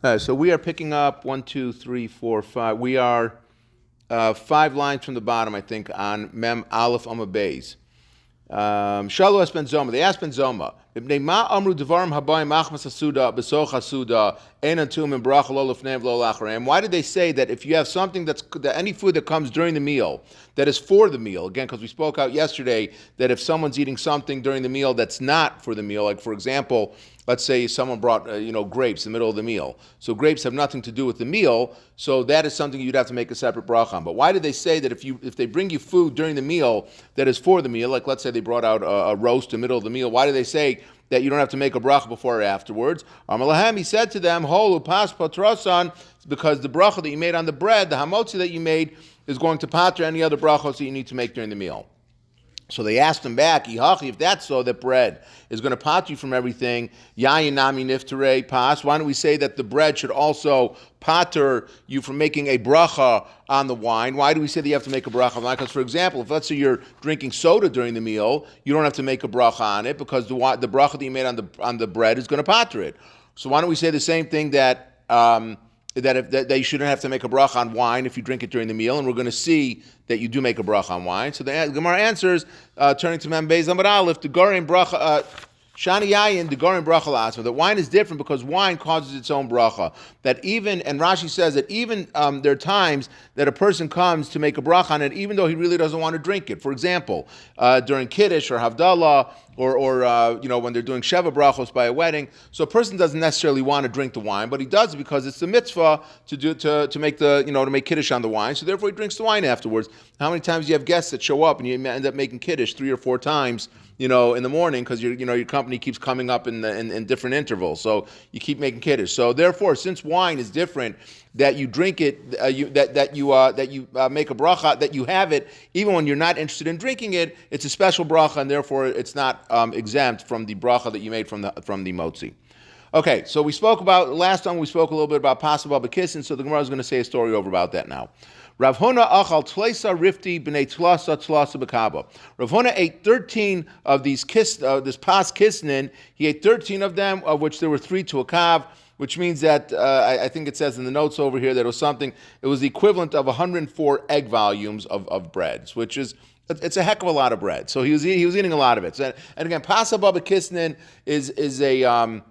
So we are picking up 1, 2, 3, 4, 5. We are 5 lines from the bottom, I think, on Mem Aleph Amud Beis. Shalu es ben Zoma. They asked Ben Zoma, "Ibnei ma amru devarim habayim machmas hasuda besoch hasuda ein antum in bracha lo lefneim lo lacharem." Why did they say that if you have something any food that comes during the meal that is for the meal? Again, because we spoke out yesterday that if someone's eating something during the meal that's not for the meal, like for example, let's say someone brought grapes in the middle of the meal. So grapes have nothing to do with the meal, so that is something you'd have to make a separate bracha on. But why did they say that if they bring you food during the meal that is for the meal, like let's say they brought out a roast in the middle of the meal, why do they say that you don't have to make a bracha before or afterwards? Amalahem, he said to them, Holu pas patrosan, because the bracha that you made on the bread, the hamotzi that you made, is going to pater any other brachos that you need to make during the meal. So they asked him back, if that's so, that bread is going to pat you from everything, yayin nami niftarei pas, why don't we say that the bread should also pater you from making a bracha on the wine? Why do we say that you have to make a bracha on the wine? Because, for example, if let's say you're drinking soda during the meal, you don't have to make a bracha on it because the bracha that you made on the bread is going to pater it. So why don't we say the same thing that that they shouldn't have to make a bracha on wine if you drink it during the meal, and we're going to see that you do make a bracha on wine. So the Gemara answers, turning to Mem Beis Amud Aleph, the Gorim bracha, Shani Yayin, the Gorim bracha lasma, that wine is different because wine causes its own bracha. That even, and Rashi says that even there are times that a person comes to make a bracha on it, even though he really doesn't want to drink it. For example, during Kiddush or Havdalah, or when they're doing Sheva brachos by a wedding, so a person doesn't necessarily want to drink the wine, but he does it because it's the mitzvah to make to make Kiddush on the wine. So therefore, he drinks the wine afterwards. How many times do you have guests that show up and you end up making Kiddush 3 or 4 times? In the morning, because your company keeps coming up in different intervals, so you keep making kiddush. So therefore, since wine is different, that you drink it, that you make a bracha, that you have it, even when you're not interested in drinking it, it's a special bracha, and therefore it's not exempt from the bracha that you made from the motzi. Okay, so last time we spoke a little bit about pasabah b'kissin, so the Gemara is going to say a story over about that now. Rav Huna achal tleisa rifti b'nei tlasa b'kaba. Rav Huna ate 13 of these this pas kisnin. He ate 13 of them, of which there were 3 to a kav, which means that I think it says in the notes over here that it was the equivalent of 104 egg volumes of bread, which is it's a heck of a lot of bread. So he was eating a lot of it. So, and again, pasabah b'kisnin is a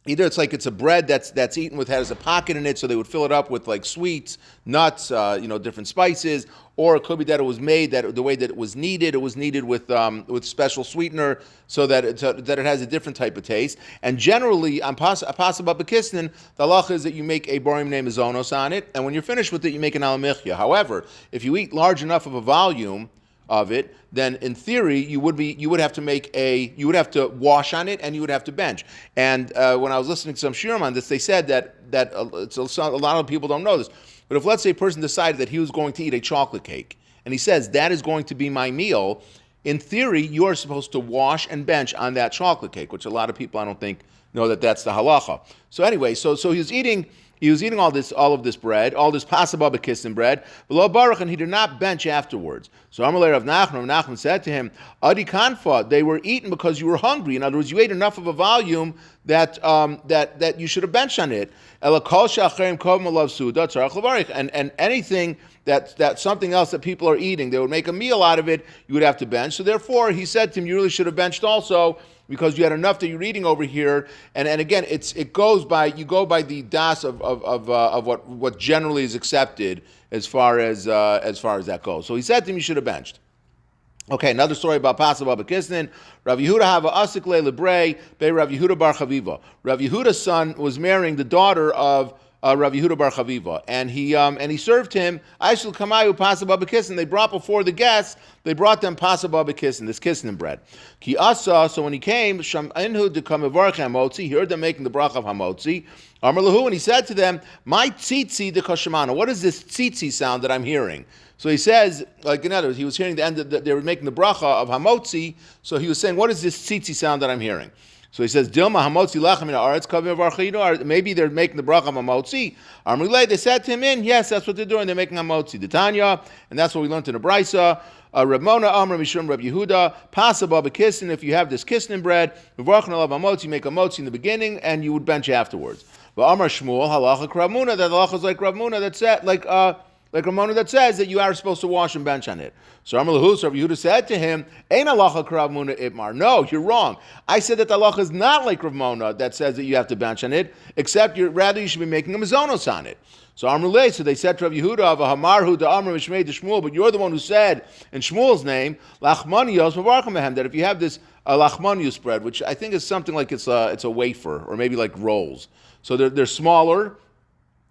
either it's a bread that's eaten has a pocket in it, so they would fill it up with like sweets, nuts, different spices, or it could be that it was made that the way that it was kneaded. It was kneaded with special sweetener, so that it has a different type of taste. And generally, on pasabah b'kisnin, the halacha is that you make a borim name zonos on it, and when you're finished with it, you make an alamichya. However, if you eat large enough of a volume of it, then in theory you would have to wash on it and you would have to bench. And when I was listening to some shiurim on this, they said that a lot of people don't know this, but if let's say a person decided that he was going to eat a chocolate cake and he says that is going to be my meal, in theory you are supposed to wash and bench on that chocolate cake, which a lot of people I don't think know that that's the halacha. So anyway, so he was eating all of this bread, all this pasabah b'kissin bread, below baruch, and he did not bench afterwards. So Amalei Rav Nachman said to him, Adi kanfa, they were eaten because you were hungry. In other words, you ate enough of a volume that you should have benched on it. And anything that's something else that people are eating, they would make a meal out of it, you would have to bench. So therefore, he said to him, you really should have benched also, because you had enough that you're eating over here, and again, you go by the das of what generally is accepted as far as that goes. So he said to him, you should have benched. Okay, another story about pasabah b'kisnin. Rav Yehuda have a asik lebrei be Rav Yehuda bar Chaviva. Rav Yehuda's son was marrying the daughter of Rav Yehuda bar Chaviva, and he served him Aishul Kamayu pasabah b'kisnin. They brought before the guests, they brought them pasabah b'kisnin, this kisnin bread. Ki asa, so when he came, Shaminhu dekam mevarach hamotzi, he heard them making the bracha of hamotzi. Amar lahu, and he said to them, my tzitzi dekashemana. What is this tzitzi sound that I'm hearing? So he says, like in other words, he was hearing the end they were making the bracha of hamotzi. So he was saying, what is this tzitzi sound that I'm hearing? So he says, Dilma hamotzi lachem in haaretz kavim v'archino. Maybe they're making the bracha of hamotzi. Amrulei, they said to him, yes, that's what they're doing. They're making hamotzi. The Tanya, and that's what we learned in the Brisa. Reb Mona Amr Mishum Reb Yehuda pasabah b'kisnin. If you have this kisnin bread, v'varchno alav hamotzi, make a motzi in the beginning, and you would bench afterwards. But Amar Shmuel, halacha Kravmuna, that halacha is like Kravmuna that said, like Ramona that says that you are supposed to wash and bench on it. So Amar Lahu, so Rabbi Yehuda said to him, Ein halacha Kravmuna itmar. No, you're wrong. I said that the halacha is not like Ramona that says that you have to bench on it, except rather you should be making a mizonos on it. So Amrulay, so they said to Rabbi Yehuda, Hamarhu da Amr Mishmei to Shmuel, but you're the one who said in Shmuel's name, Lachmanios Mavarchem Mehem, that if you have this Lachmanios bread, which I think is something like it's a wafer, or maybe like rolls. So they're smaller,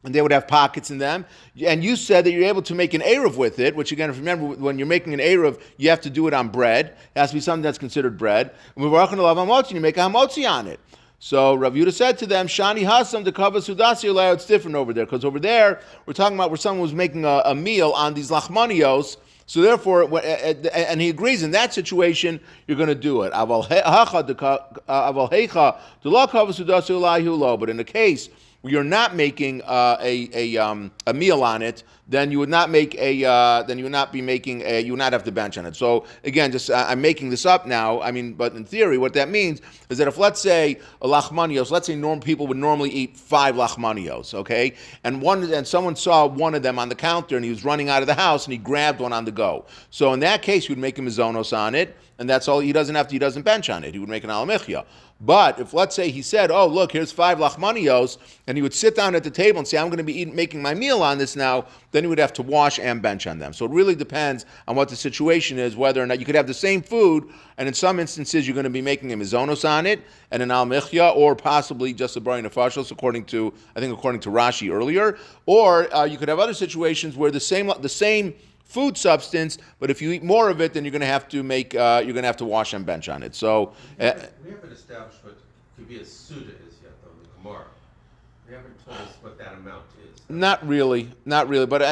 and they would have pockets in them. And you said that you're able to make an Eruv with it, which again, if you remember, when you're making an Eruv, you have to do it on bread. It has to be something that's considered bread. And you make a hamotzi on it. So Rav Yehuda said to them, Shani Hasam, the Kava Sudasi, it's different over there, because over there, we're talking about where someone was making a meal on these lachmanios, so therefore, and he agrees, in that situation, you're going to do it. But in the case where you're not making a meal on it, then you would not make you would not have to bench on it. So again, just I'm making this up now. I mean, but in theory, what that means is that if let's say a lachmanios, let's say people would normally eat 5 lachmanios, okay, and someone saw one of them on the counter and he was running out of the house and he grabbed one on the go. So in that case, you would make a mizonos on it, and that's all. He doesn't bench on it. He would make an alamichya. But if let's say he said, "Oh, look, here's 5 lachmanios," and he would sit down at the table and say, "I'm going to be making my meal on this now," then he would have to wash and bench on them. So it really depends on what the situation is, whether or not you could have the same food, and in some instances you're going to be making a mizonos on it and an al-michya, or possibly just a b'rei nefashos, according to Rashi earlier, or you could have other situations where the same food substance, but if you eat more of it, then you're going to have to wash and bench on it. So we haven't established what could be a suda is yet, though, the Gemara. We haven't told us what that amount is. Not really, but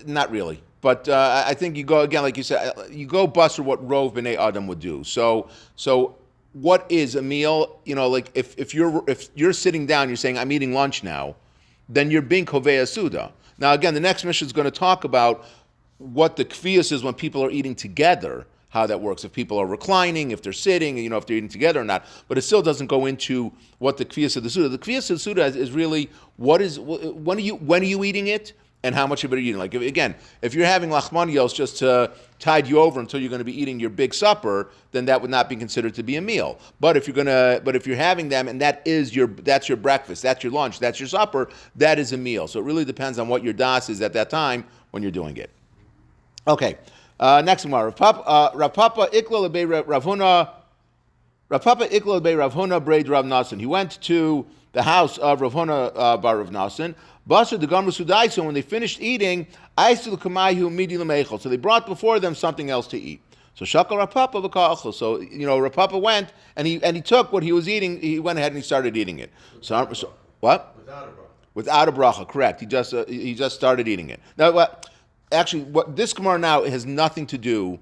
not really. But I think you go again, like you said, you go buster what Rov B'nai Adam would do. So what is a meal? You know, like if you're sitting down, you're saying I'm eating lunch now, then you're being kovei suda. Now again, the next mission is going to talk about what the kfiyas is when people are eating together, how that works. If people are reclining, if they're sitting, if they're eating together or not. But it still doesn't go into what the kfiyas of the suda. The kfiyas of the suda is really when are you eating it and how much of it are you eating. Like if you're having lachmanios just to tide you over until you're going to be eating your big supper, then that would not be considered to be a meal. But if you're having them and that's your breakfast, that's your lunch, that's your supper, that is a meal. So it really depends on what your das is at that time when you're doing it. Okay, next one. Rav Papa Ikla Lebei Rav Huna Braid Rav Nasan. He went to the house of Rav Huna bar Rav Nasan. Basar the Gamru Sudai. So when they finished eating, Aisul Kamayu Midi Lemechel. So they brought before them something else to eat. So Shakal Rav Papa v'Ka'achel. So Rav Papa went and he took what he was eating. He went ahead and he started eating it. So what? Without a bracha. Without a bracha. Correct. He just started eating it. Now what? Actually, what this Gemara now has nothing to do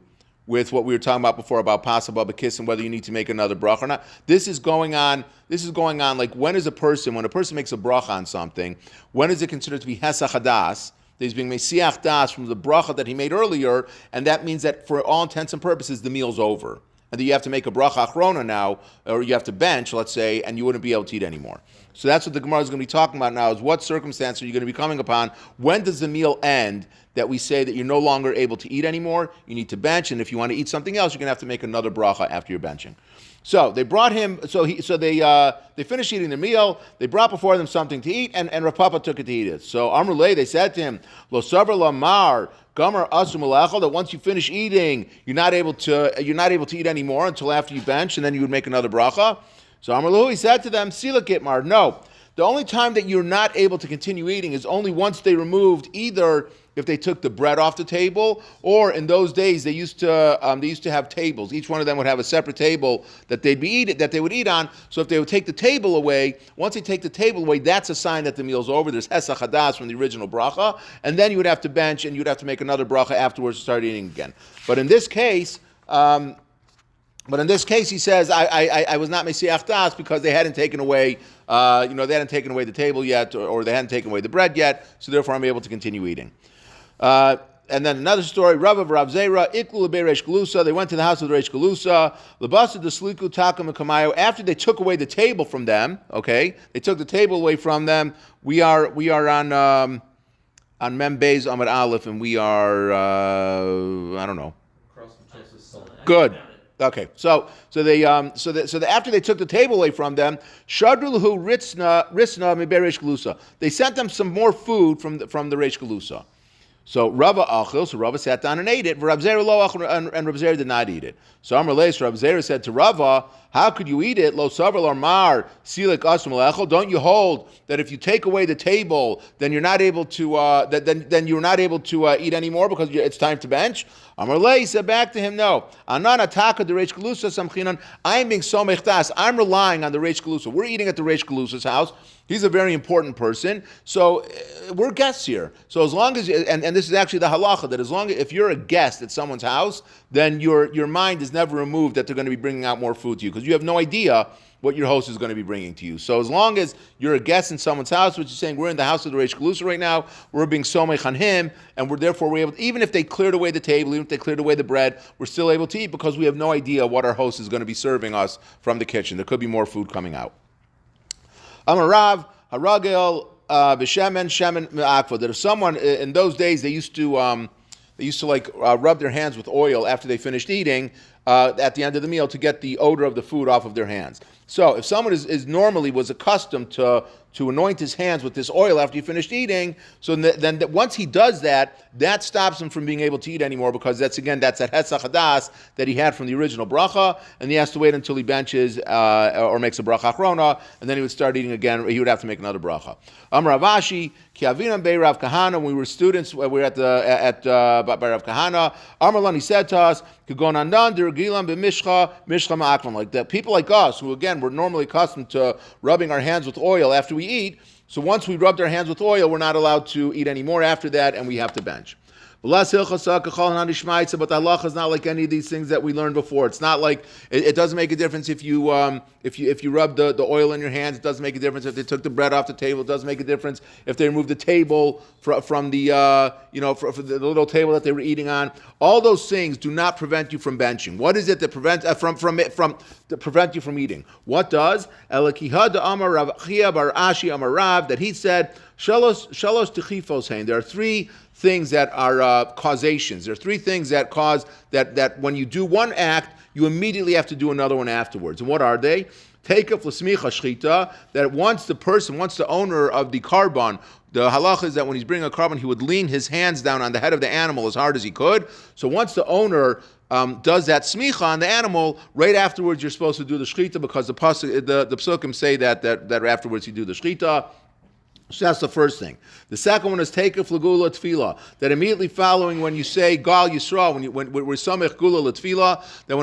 with what we were talking about before about Pasal B'Kiss and whether you need to make another bracha or not. This is going on like when a person makes a bracha on something, when is it considered to be Hesach Hadas? That he's being Mesiach Das from the bracha that he made earlier, and that means that for all intents and purposes, the meal's over. And that you have to make a bracha achrona now, or you have to bench, let's say, and you wouldn't be able to eat anymore. So that's what the Gemara is going to be talking about now, is what circumstance are you going to be coming upon? When does the meal end that we say that you're no longer able to eat anymore? You need to bench, and if you want to eat something else, you're going to have to make another bracha after you're benching. So they brought him, they finished eating the meal, they brought before them something to eat, and Rav Papa took it to eat it. So Amrulay, they said to him, Lo Savar Lamar, Gomer Asum Alechel, that once you finish eating, you're not able to eat anymore until after you bench, and then you would make another bracha. So Amrullah, he said to them, Sila Gitmar, no. The only time that you're not able to continue eating is only once they removed, either if they took the bread off the table, or in those days they used to have tables. Each one of them would have a separate table that they would eat on. So if they would take the table away, once they take the table away, that's a sign that the meal's over. There's Hesach Hadas from the original bracha, and then you would have to bench and you'd have to make another bracha afterwards to start eating again. But in this case, he says, I was not Mesiach Das because they hadn't taken away, they hadn't taken away the table yet, or they hadn't taken away the bread yet, so therefore I'm able to continue eating. And then another story, Rav of Rav Zera, Iklu Bereish Galusa, they went to the house of the Reish Galusa, Labasa Desliku Takum and Kamayo, after they took away the table from them, okay, they took the table away from them, we are on Mem Beis Amud Aleph, and we are, I don't know. Across from Joseph's son. Good. Okay, so after they took the table away from them, Shadrulahu Risna Mibereish Galusa, they sent them some more food from the Reish Galusa. So Rava achil, so Rava sat down and ate it. Rav Zera lo achil, and Rav Zera did not eat it. So Amar Leis, Rav Zera said to Rava, how could you eat it? Lo savar or mar silik asum lechel. Don't you hold that if you take away the table, then you're not able to then you're not able to eat anymore because it's time to bench? Amar Leis said back to him, no. Anan ataka the Reish Galusa samchinan. I'm being so mechtas. I'm relying on the Reish Galusa. We're eating at the Reish Galusa's house. He's a very important person, so we're guests here. So as long as, and this is actually the halacha, that as long as, if you're a guest at someone's house, then your mind is never removed that they're going to be bringing out more food to you, because you have no idea what your host is going to be bringing to you. So as long as you're a guest in someone's house, which is saying we're in the house of the Reish Galusa right now, we're being somech on him, and we're able to, even if they cleared away the table, even if they cleared away the bread, we're still able to eat because we have no idea what our host is going to be serving us from the kitchen. There could be more food coming out. Amarav Haragel B'Shemen Shemen Me'akva. That if someone in those days they used to rub their hands with oil after they finished eating at the end of the meal to get the odor of the food off of their hands. So if someone is normally was accustomed to anoint his hands with this oil after he finished eating, so then once he does that, that stops him from being able to eat anymore, because that's that Hesach Hadas that he had from the original bracha, and he has to wait until he benches or makes a bracha achrona, and then he would start eating again. He would have to make another bracha. Amar Ravashi, Ki Avinam Bei Rav Kahana. When we were students, we were at by Rav Kahana. Amar Lan, he said to us, Kigonandan Dirgilam B'Mishcha Mishcha Ma'akvam. Like that, people like us who again we're normally accustomed to rubbing our hands with oil after we eat. So once we rubbed our hands with oil, we're not allowed to eat anymore after that, and we have to bench. But the halacha is not like any of these things that we learned before. It's not like it doesn't make a difference if you rub the oil in your hands. It doesn't make a difference if they took the bread off the table. It doesn't make a difference if they removed the table from the for the little table that they were eating on. All those things do not prevent you from benching. What is it that prevents to prevent you from eating? What does? That he said, Shalos techifos hein. There are three things that are causations. There are three things that cause that when you do one act, you immediately have to do another one afterwards. And what are they? Take up l'smicha shchita, that once the owner of the carbon, the halacha is that when he's bringing a carbon, he would lean his hands down on the head of the animal as hard as he could. So once the owner does that smicha on the animal, right afterwards you're supposed to do the shchita, because the psukim say that afterwards you do the shchita. So that's the first thing. The second one is take a flagula tefillah. That immediately following when you say Gal Yisrael, when we're samech gula tefillah, that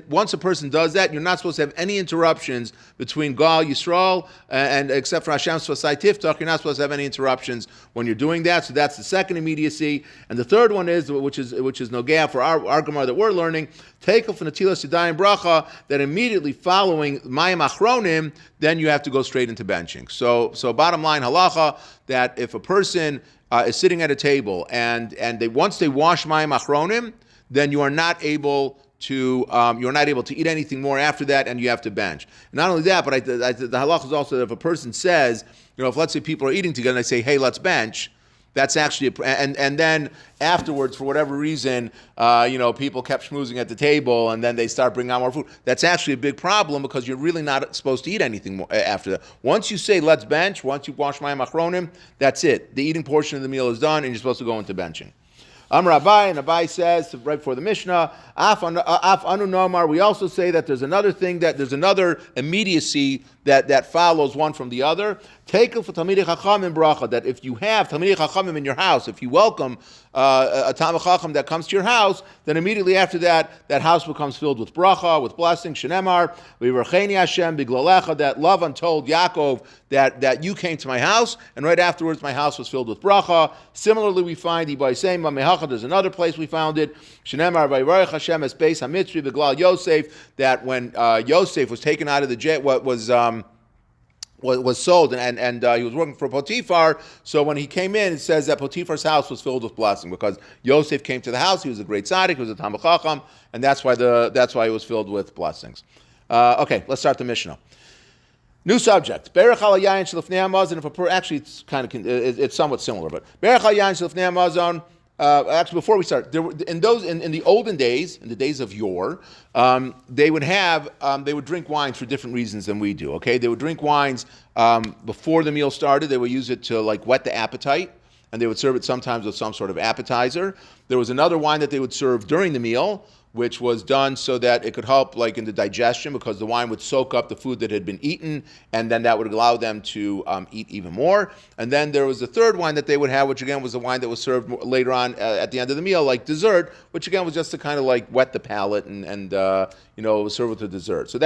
once a person does that, you're not supposed to have any interruptions between Gal Yisrael and except for Hashem Svasai Tiftach, you're not supposed to have any interruptions when you're doing that. So that's the second immediacy. And the third one is which is nogea for our Gemara that we're learning. Take off netilas yadayim bracha, that immediately following mayim achronim, then you have to go straight into benching. So bottom line halacha, that if a person is sitting at a table and once they wash mayim achronim, then you are not able to eat anything more after that, and you have to bench. And not only that, but the halacha is also that if a person says, if let's say people are eating together and they say, hey, let's bench. That's actually, and then afterwards, for whatever reason, people kept schmoozing at the table, and then they start bringing out more food. That's actually a big problem, because you're really not supposed to eat anything more after that. Once you say, let's bench, once you wash mayim achronim, that's it. The eating portion of the meal is done, and you're supposed to go into benching. Amar Abai, and Abai says, right before the Mishnah, Af anu nomar, we also say that there's another immediacy that follows one from the other. Take for Talmidei Chachamim bracha, that if you have Talmidei Chachamim in your house, if you welcome a Talmid Chacham that comes to your house, then immediately after that house becomes filled with bracha, with blessing. Shenemar, v'yivarcheni Hashem b'glalecha, that Lavan told Yaakov that you came to my house, and right afterwards my house was filled with bracha. Similarly, we find there's another place we found it. Shenemar, v'yivarech Hashem es beis hamitzri b'glal Yosef, that when Yosef was taken out of the jail, was sold, and he was working for Potiphar. So when he came in, it says that Potiphar's house was filled with blessing because Yosef came to the house. He was a great tzaddik. He was a Talmid Chacham, and that's why it was filled with blessings. Okay, let's start the Mishnah. New subject. Berach al yayin shlifnei hamazon. Actually, it's somewhat similar, but Berach al yayin shlifnei hamazon. Actually, before we start, in the olden days, in the days of yore, they would drink wines for different reasons than we do. Okay, they would drink wines before the meal started. They would use it to whet the appetite, and they would serve it sometimes with some sort of appetizer. There was another wine that they would serve during the meal, which was done so that it could help in the digestion, because the wine would soak up the food that had been eaten, and then that would allow them to eat even more. And then there was the third wine that they would have, which again was the wine that was served later on at the end of the meal, like dessert, which again was just to kind of whet the palate and serve with the dessert. So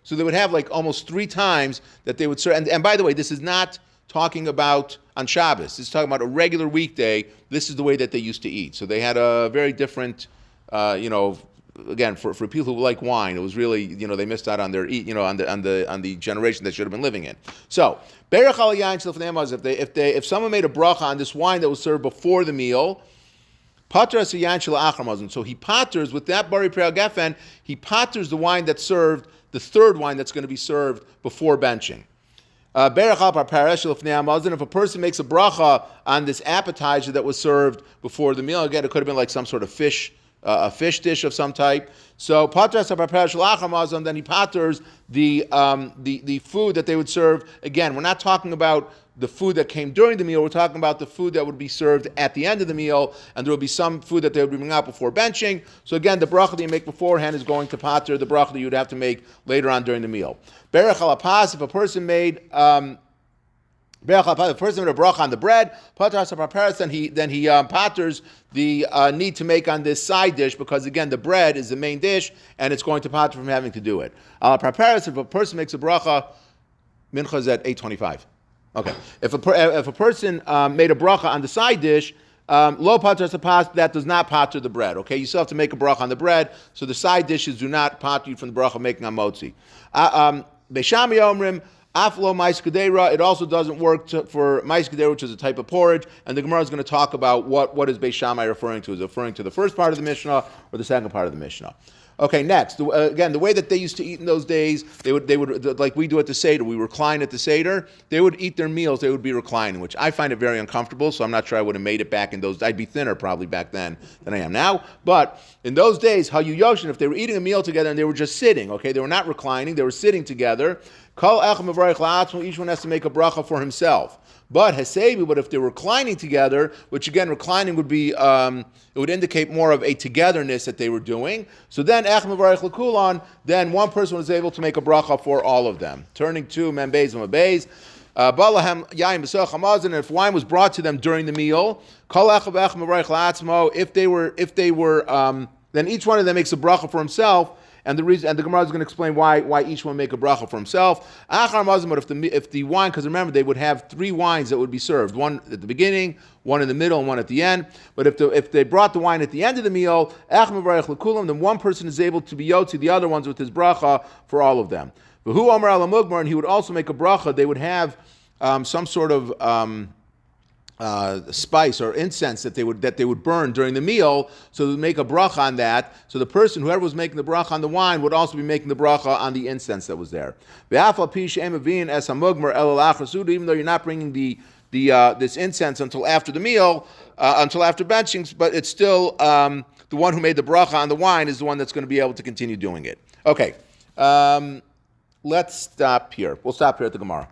so they would have almost 3 times that they would serve. And by the way, this is not talking about on Shabbos. This is talking about a regular weekday. This is the way that they used to eat. So they had a very different. Again, for people who like wine, it was really, they missed out on their on the generation they should have been living in. So, berach al yayin shlifnei hamazon. If someone made a bracha on this wine that was served before the meal, pater as yayin shel achar mazon. So he paters with that bari preal gefen. He paters the wine that's served, the third wine that's going to be served before benching. Berach al parparesh shlifnei hamazon. If a person makes a bracha on this appetizer that was served before the meal, again, it could have been some sort of fish. A fish dish of some type. So patras haparparash lachamazon, then he paters the food that they would serve. Again, we're not talking about the food that came during the meal. We're talking about the food that would be served at the end of the meal, and there will be some food that they would bring out before benching. So again, the bracha that you make beforehand is going to pater the bracha that you would have to make later on during the meal. Berach al apas, if a person made the person made a bracha on the bread, then he paters the need to make on this side dish, because again the bread is the main dish and it's going to pater from having to do it. If a person makes a bracha, mincha is at 8:25. Okay, if a person made a bracha on the side dish, lo pater sapas, that does not pater the bread. Okay, you still have to make a bracha on the bread, so the side dishes do not pater you from the bracha making on motzi. Beishami omrim. Aflo mais kedera, it also doesn't work for mais kedera, which is a type of porridge, and the Gemara is going to talk about what is Beis Shammai referring to. Is it referring to the first part of the Mishnah or the second part of the Mishnah? Okay, next, again, the way that they used to eat in those days, they would like we do at the Seder, we recline at the Seder, they would eat their meals, they would be reclining, which I find it very uncomfortable, so I'm not sure I would have made it back in those, I'd be thinner probably back then than I am now, but in those days, Hayu Yoshin, if they were eating a meal together and they were just sitting, okay, they were not reclining, they were sitting together, each one has to make a bracha for himself. But Hesebi, but if they're reclining together, which again, reclining would be, it would indicate more of a togetherness that they were doing. So then, then one person was able to make a bracha for all of them. Turning to Membeis and Mabeis. If wine was brought to them during the meal, if they were, then each one of them makes a bracha for himself. And the Gemara is going to explain why each one make a bracha for himself. But if the wine, because remember they would have 3 wines that would be served, one at the beginning, one in the middle, and one at the end. But if they brought the wine at the end of the meal, then one person is able to be yotzi the other ones with his bracha for all of them. But who Omer ala mugmar, and he would also make a bracha. They would have some sort of spice or incense that they would burn during the meal, so they would make a bracha on that. So the person, whoever was making the bracha on the wine, would also be making the bracha on the incense that was there. Even though you're not bringing this incense until after the meal, until after benching, but it's still the one who made the bracha on the wine is the one that's going to be able to continue doing it. Okay, let's stop here. We'll stop here at the Gemara.